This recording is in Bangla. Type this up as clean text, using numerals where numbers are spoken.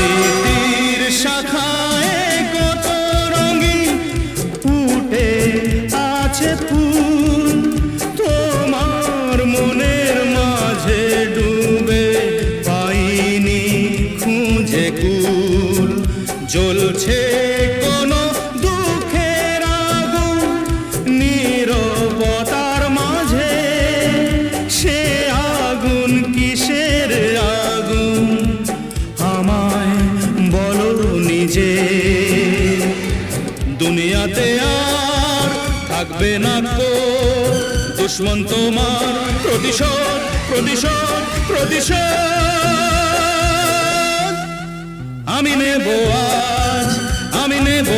স্মৃতির শাখায় কত রঙিন ফুটে আছে ফুল, তোমার মনের মাঝে ডুবে পাইনি খুঁজে কুল। জ্বলছে কোনো দুঃখের আগুন নীরবতার মাঝে, সে আগুন কিসের আগুন আমায় বলো নিজে। দুনিয়াতে আর থাকবে না কো দুশ্মন তোমার, প্রতিশোধ প্রতিশোধ প্রতিশোধ আমি নেব আজ, আমি নেব